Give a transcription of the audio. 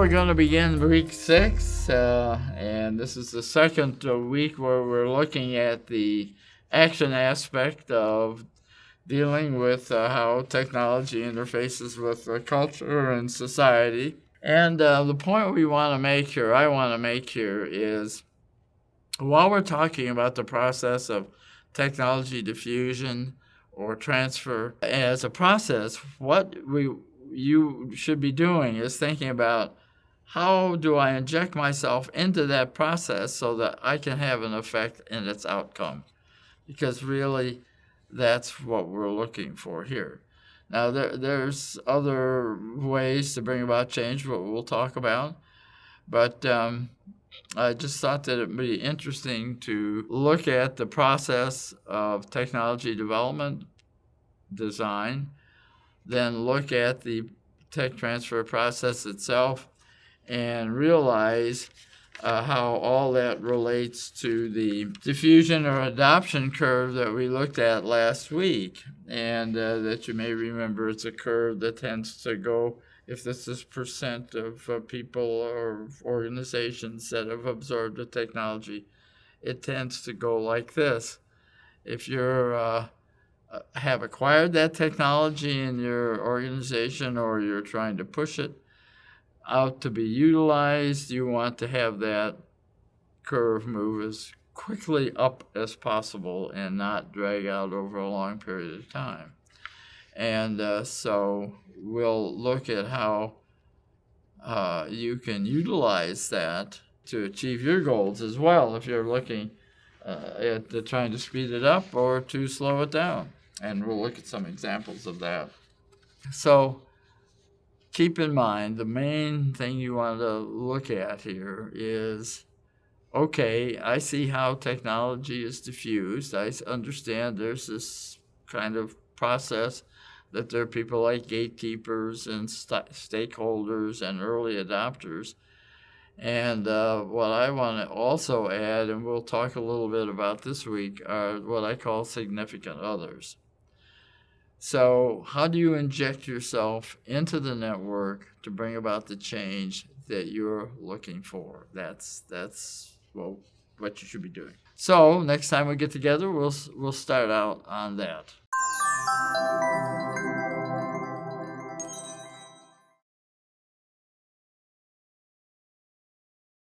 we're going to begin week 6, and this is the second week where we're looking at the action aspect of dealing with how technology interfaces with culture and society. And the point we want to make here, I want to make here, is while we're talking about the process of technology diffusion or transfer as a process, what you should be doing is thinking about how do I inject myself into that process so that I can have an effect in its outcome, because really that's what we're looking for here. Now there's other ways to bring about change, what we'll talk about, but I just thought that it would be interesting to look at the process of technology development, design, then look at the tech transfer process itself and realize how all that relates to the diffusion or adoption curve that we looked at last week. And that you may remember, it's a curve that tends to go, if this is percent of people or organizations that have absorbed the technology, it tends to go like this. If you're have acquired that technology in your organization or you're trying to push it out to be utilized, you want to have that curve move as quickly up as possible and not drag out over a long period of time. And so we'll look at how you can utilize that to achieve your goals as well, if you're looking at trying to speed it up or to slow it down. And we'll look at some examples of that. So keep in mind, the main thing you want to look at here is, okay, I see how technology is diffused. I understand there's this kind of process that there are people like gatekeepers and stakeholders and early adopters. And what I want to also add, and we'll talk a little bit about this week, are what I call significant others. So how do you inject yourself into the network to bring about the change that you're looking for? That's what you should be doing. So next time we get together, we'll start out on that.